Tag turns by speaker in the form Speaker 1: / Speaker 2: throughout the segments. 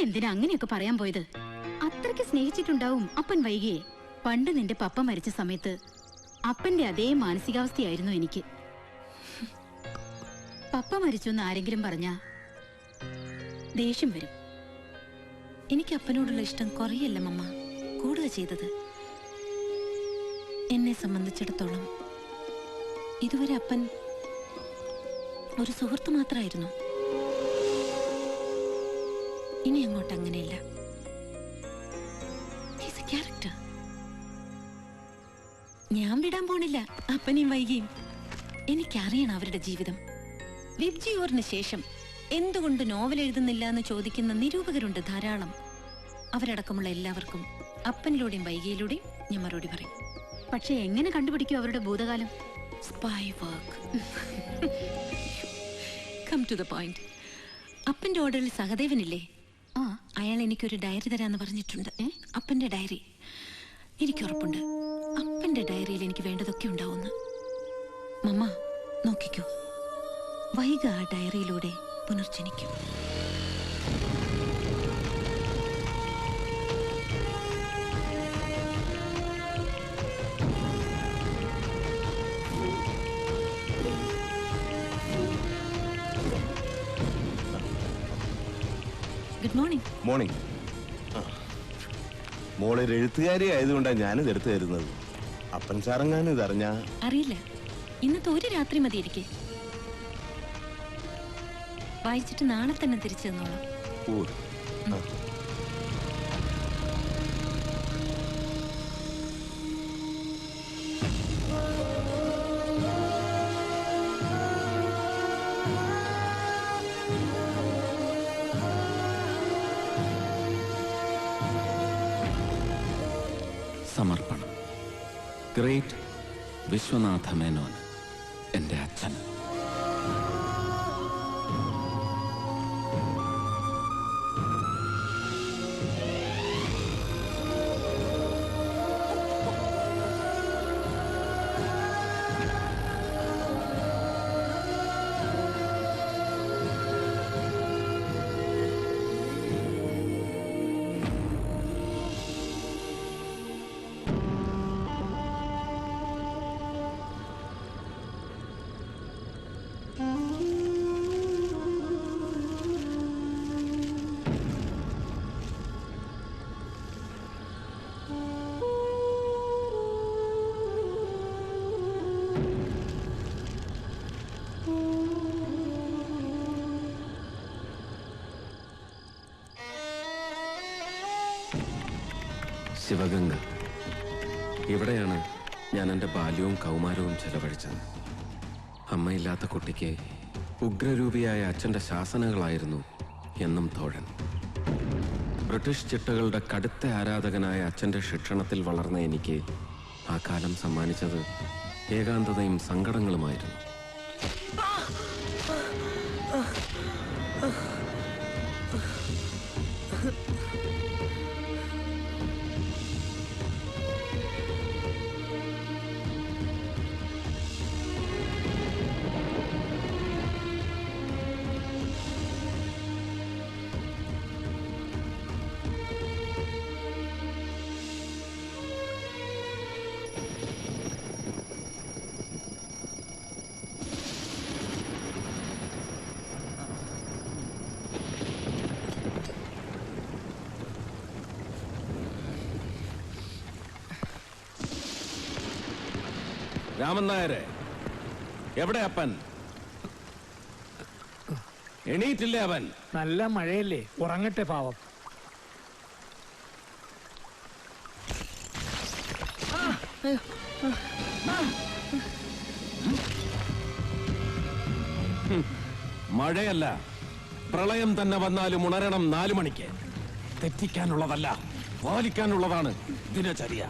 Speaker 1: എന്തിനാ അങ്ങനെയൊക്കെ പറയാൻ പോയത്? അത്രയ്ക്ക് സ്നേഹിച്ചിട്ടുണ്ടാവും അപ്പൻ വൈകിയെ. പണ്ട് നിന്റെ പപ്പ മരിച്ച സമയത്ത് അപ്പന്റെ അതേ മാനസികാവസ്ഥയായിരുന്നു എനിക്ക്. പപ്പ മരിച്ചെന്ന് ആരെങ്കിലും പറഞ്ഞാ ദേഷ്യം വരും.
Speaker 2: എനിക്ക് അപ്പനോടുള്ള ഇഷ്ടം കുറയല്ല മമ്മ, കൂടുക ചെയ്തത്. എന്നെ സംബന്ധിച്ചിടത്തോളം ഇതുവരെ അപ്പൻ ഒരു സുഹൃത്ത് മാത്രമായിരുന്നു. ഇനി അങ്ങോട്ട് അങ്ങനെയല്ല. ക്യാരക്ടർ ഞാൻ വിടാൻ പോണില്ല അപ്പനെയും വൈകിയും. എനിക്കറിയണം അവരുടെ ജീവിതം. വിബ്ജിയോറിന് ശേഷം എന്തുകൊണ്ട് നോവൽ എഴുതുന്നില്ല എന്ന് ചോദിക്കുന്ന നിരൂപകരുണ്ട് ധാരാളം. അവരടക്കമുള്ള എല്ലാവർക്കും അപ്പനിലൂടെയും വൈകിയിലൂടെയും ഞാൻ മറുപടി പറയും.
Speaker 1: പക്ഷെ എങ്ങനെ കണ്ടുപിടിക്കും അവരുടെ ഭൂതകാലം?
Speaker 2: Spy work. Come to the point. അപ്പന്റെ ഓർഡറിൽ സഹദേവനില്ലേ, അയാൾ എനിക്കൊരു ഡയറി തരാന്ന് പറഞ്ഞിട്ടുണ്ട്. അപ്പന്റെ ഡയറി. എനിക്കുറപ്പുണ്ട് അപ്പന്റെ ഡയറിയിൽ എനിക്ക് വേണ്ടതൊക്കെ ഉണ്ടാവുമെന്ന്. മമ്മ നോക്കിക്കോ, വൈക ആ ഡയറിയിലൂടെ പുനർജനിക്കും. Good morning.
Speaker 3: മോർണിംഗ്. മോളൊരു എഴുത്തുകാരി ആയതുകൊണ്ടാണ് ഞാനിത് എടുത്തു തരുന്നത്. അപ്പൻ സാറങ്ങാനും ഇതറിഞ്ഞാ
Speaker 2: അറിയില്ല. ഇന്നത്തെ ഒരു രാത്രി മതി ഇരിക്കെ. വായിച്ചിട്ട് നാളെ തന്നെ തിരിച്ചു തന്നോളാം.
Speaker 4: സമർപ്പണം. ഗ്രേറ്റ് വിശ്വനാഥ മേനോൻ, എൻ്റെ അച്ഛൻ. ശിവഗംഗ. ഇവിടെയാണ് ഞാൻ എൻ്റെ ബാല്യവും കൗമാരവും ചെലവഴിച്ചത്. അമ്മയില്ലാത്ത കുട്ടിക്ക് ഉഗ്രരൂപിയായ അച്ഛൻ്റെ ശാസനകളായിരുന്നു എന്നും തോഴൻ. ബ്രിട്ടീഷ് ചിട്ടകളുടെ കടുത്ത ആരാധകനായ അച്ഛൻ്റെ ശിക്ഷണത്തിൽ വളർന്ന എനിക്ക് ആ കാലം സമ്മാനിച്ചത് ഏകാന്തതയും സങ്കടങ്ങളുമായിരുന്നു. രാമൻ നായരെ, എവിടെ അപ്പൻ? എണീറ്റില്ലേ അവൻ?
Speaker 5: നല്ല മഴയല്ലേ, ഉറങ്ങട്ടെ പാവം.
Speaker 4: മഴയല്ല, പ്രളയം തന്നെ വന്നാലും ഉണരണം 4 മണിക്ക്. തെറ്റിക്കാനുള്ളതല്ല, പാലിക്കാനുള്ളതാണ് ദിനചര്യ.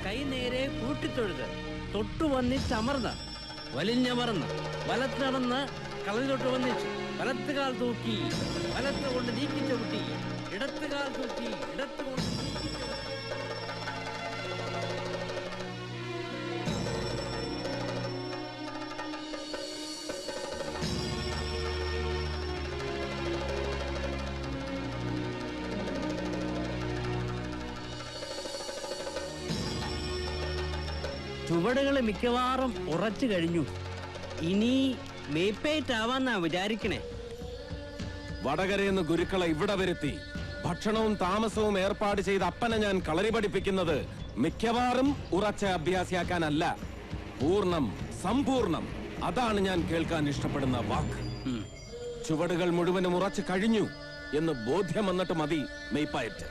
Speaker 6: കൈ നേരെ കൂട്ടിത്തൊഴുത്, തൊട്ടു വന്നിച്ചമർന്ന് വലിഞ്ഞമർന്ന് വലത്ത് നടന്ന് കളഞ്ഞിട്ട് വന്നിച്ചു, വലത്തുകാൽ തൂക്കി വലത്ത് കൊണ്ട് നീക്കി ചവിട്ടി, ഇടത്തുകാൽ തൂക്കി ഇടത്ത് കൊണ്ട് നീക്കി ചവിട്ടി. ചുവടുകൾ മിക്കവാറും ഉറച്ചു കഴിഞ്ഞു. ഇനി മേപ്പേറ്റ് ആവാന്നാ വിചാരിക്കണേ.
Speaker 4: വടകരയെന്ന് ഗുരുക്കളെ ഇവിടെ വരുത്തി ഭക്ഷണവും താമസവും ഏർപ്പാട് ചെയ്ത് അപ്പനെ ഞാൻ കളരി പഠിപ്പിക്കുന്നത് മിക്കവാറും ഉറച്ച അഭ്യാസിയാക്കാനല്ല, പൂർണ്ണം സമ്പൂർണം. അതാണ് ഞാൻ കേൾക്കാൻ ഇഷ്ടപ്പെടുന്ന വാക്ക്. ചുവടുകൾ മുഴുവനും ഉറച്ചു കഴിഞ്ഞു എന്ന് ബോധ്യം വന്നിട്ട് മതി മെയ്പ്പയറ്റ്.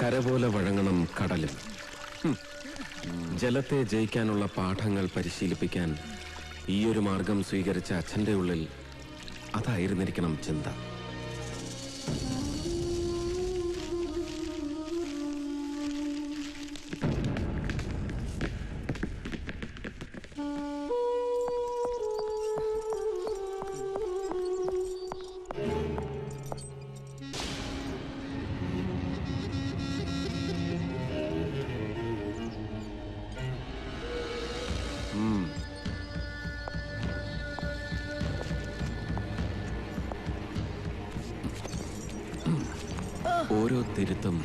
Speaker 4: കര പോലെ വഴങ്ങണം കടലും. ജലത്തെ ജയിക്കാനുള്ള പാഠങ്ങൾ പരിശീലിപ്പിക്കാൻ ഈയൊരു മാർഗം സ്വീകരിച്ച അച്ഛന്റെ ഉള്ളിൽ അതായിരുന്നിരിക്കണം ചിന്ത. ഓരോ തിരുത്തും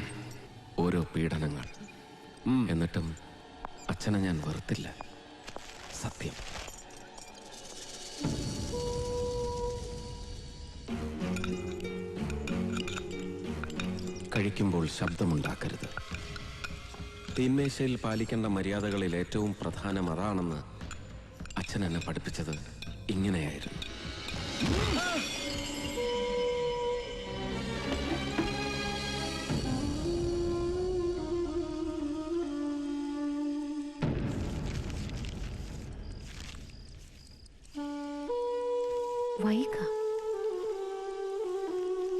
Speaker 4: ഓരോ പീഡനങ്ങൾ. എന്നിട്ടും അച്ഛനെ ഞാൻ വെറുത്തില്ല. സത്യം. കഴിക്കുമ്പോൾ ശബ്ദമുണ്ടാക്കരുത്. തീന്മേശയിൽ പാലിക്കേണ്ട മര്യാദകളിൽ ഏറ്റവും പ്രധാനം അതാണെന്ന് അച്ഛൻ എന്നെ പഠിപ്പിച്ചത് ഇങ്ങനെയായിരുന്നു.
Speaker 2: വൈക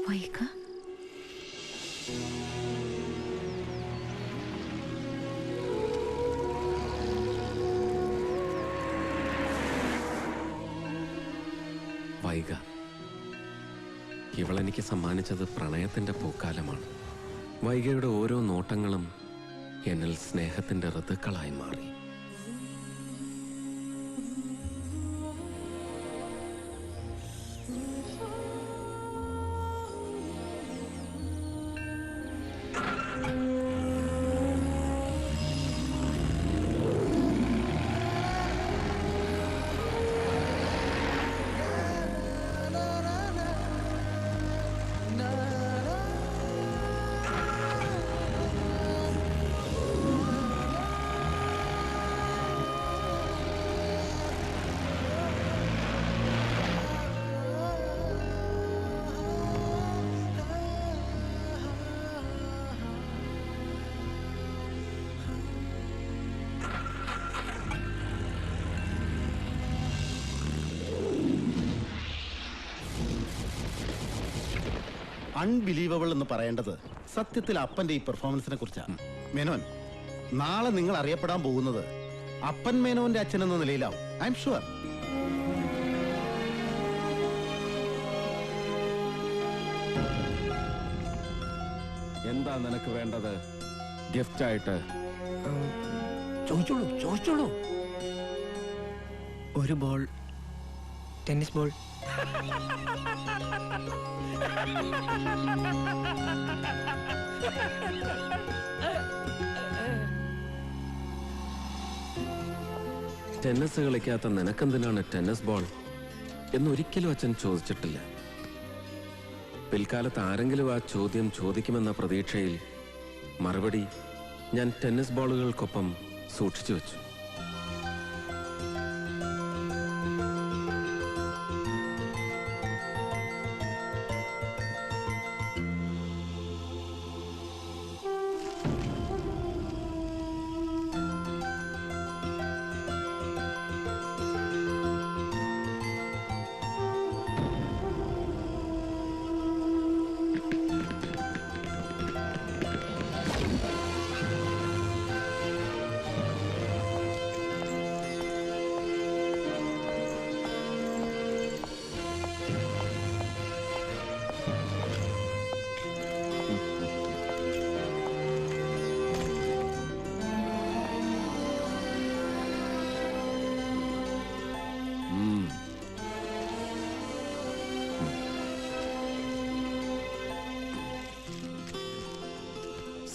Speaker 2: വൈക
Speaker 4: വൈക ഇവളെനിക്ക് സമ്മാനിച്ചത് പ്രണയത്തിന്റെ പൂക്കാലമാണ്. വൈകയുടെ ഓരോ നോട്ടങ്ങളും എന്നിൽ സ്നേഹത്തിന്റെ ഋതുക്കളായി മാറി.
Speaker 7: അൺബിലീവബിൾ എന്ന് പറയേണ്ടത് സത്യത്തിൽ അപ്പന്റെ ഈ പെർഫോമൻസിനെ കുറിച്ചാണ്. മേനോൻ, നാളെ നിങ്ങൾ അറിയപ്പെടാൻ പോകുന്നത് അപ്പൻ മേനോന്റെ അച്ഛൻ എന്ന നിലയിലാവും. I am sure.
Speaker 4: എന്താ നിനക്ക് വേണ്ടത് ഗിഫ്റ്റായിട്ട്?
Speaker 5: ചോദിച്ചോളൂ ചോദിച്ചോളൂ.
Speaker 8: ഒരു ബോൾ, ടെന്നീസ് ബോൾ.
Speaker 4: ടെന്നീസ് കളിക്കാത്ത നിനക്കെന്തിനാണ് ടെന്നീസ് ബോൾ എന്നൊരിക്കലും അച്ഛൻ ചോദിച്ചിട്ടില്ല. പിൽക്കാലത്ത് ആരെങ്കിലും ആ ചോദ്യം ചോദിക്കുമെന്ന പ്രതീക്ഷയിൽ മറുപടി ഞാൻ ടെന്നീസ് ബോളുകൾക്കൊപ്പം സൂക്ഷിച്ചു വെച്ചു.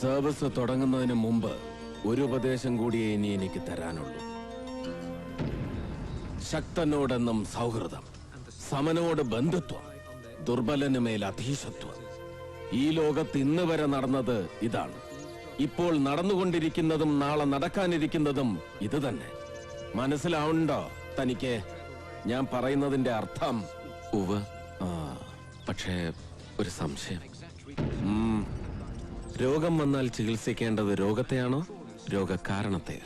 Speaker 4: സർവീസ് തുടങ്ങുന്നതിന് മുമ്പ് ഒരു ഉപദേശം കൂടിയേ ഇനി എനിക്ക് തരാനുള്ളൂ. ശക്തനോടെന്നും സൗഹൃദം, സമനോട് ബന്ധുത്വം, ദുർബലന് മേൽ അധീശത്വം. ഈ ലോകത്ത് ഇന്ന് വരെ നടന്നത് ഇതാണ്. ഇപ്പോൾ നടന്നുകൊണ്ടിരിക്കുന്നതും നാളെ നടക്കാനിരിക്കുന്നതും ഇത് തന്നെ. മനസ്സിലാവുന്നുണ്ടോ തനിക്ക് ഞാൻ പറയുന്നതിന്റെ അർത്ഥം?
Speaker 9: ഉവ്വ്. പക്ഷേ ഒരു സംശയം.
Speaker 4: രോഗം വന്നാൽ ചികിത്സിക്കേണ്ടത് രോഗത്തെയാണോ രോഗകാരണത്തെ?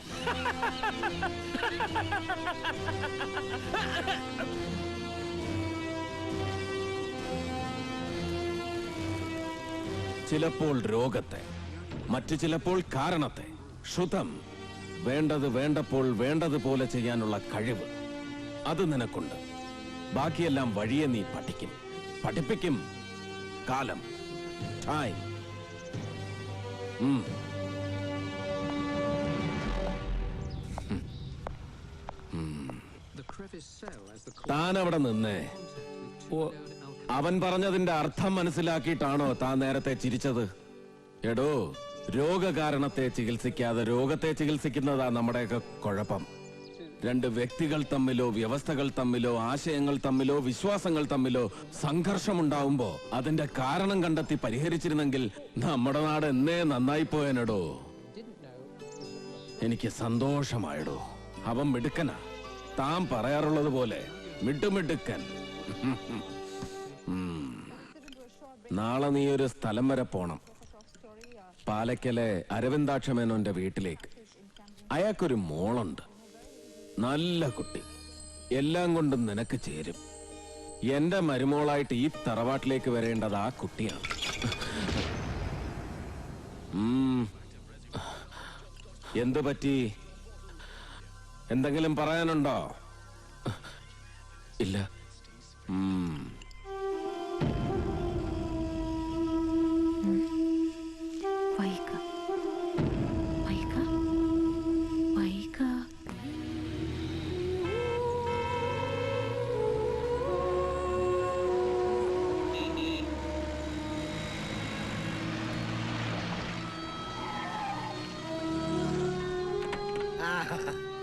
Speaker 4: ചിലപ്പോൾ രോഗത്തെ, മറ്റു ചിലപ്പോൾ കാരണത്തെ. ശ്രുതം, വേണ്ടത് വേണ്ടപ്പോൾ വേണ്ടതുപോലെ ചെയ്യാനുള്ള കഴിവ് അത് നിനക്കുണ്ട്. ബാക്കിയെല്ലാം വഴിയെ നീ പഠിക്കും, പഠിപ്പിക്കും. കാലം, ടൈം. താൻ അവിടെ നിന്നേ. അവൻ പറഞ്ഞതിന്റെ അർത്ഥം മനസ്സിലാക്കിയിട്ടാണോ താൻ നേരത്തെ ചിരിച്ചത്? എടോ, രോഗകാരണത്തെ ചികിത്സിക്കാതെ രോഗത്തെ ചികിത്സിക്കുന്നതാ നമ്മുടെയൊക്കെ കുഴപ്പം. രണ്ട് വ്യക്തികൾ തമ്മിലോ വ്യവസ്ഥകൾ തമ്മിലോ ആശയങ്ങൾ തമ്മിലോ വിശ്വാസങ്ങൾ തമ്മിലോ സംഘർഷമുണ്ടാവുമ്പോ അതിന്റെ കാരണം കണ്ടെത്തി പരിഹരിച്ചിരുന്നെങ്കിൽ നമ്മുടെ നാട് എന്നേ നന്നായിപ്പോയനടോ. എനിക്ക് സന്തോഷമായടോ. അവൻ മിടുക്കനാ, താൻ പറയാറുള്ളത് പോലെ മിടുമിടുക്കൻ. നാളെ നീ ഒരു സ്ഥലം വരെ പോണം. പാലക്കലെ അരവിന്ദാക്ഷമേനോന്റെ വീട്ടിലേക്ക്. അയാൾക്കൊരു മോളുണ്ട്, നല്ല കുട്ടി, എല്ലാം കൊണ്ടും നിനക്ക് ചേരും. എന്റെ മരുമോളായിട്ട് ഈ തറവാട്ടിലേക്ക് വരേണ്ടത് ആ കുട്ടിയാണ്. എന്തു പറ്റി? എന്തെങ്കിലും പറയാനുണ്ടോ?
Speaker 9: ഇല്ല.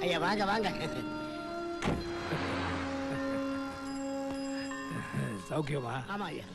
Speaker 10: ஐயா வாங்க வாங்க.
Speaker 5: சௌக்கியமா?
Speaker 10: ஆமா ஐயா.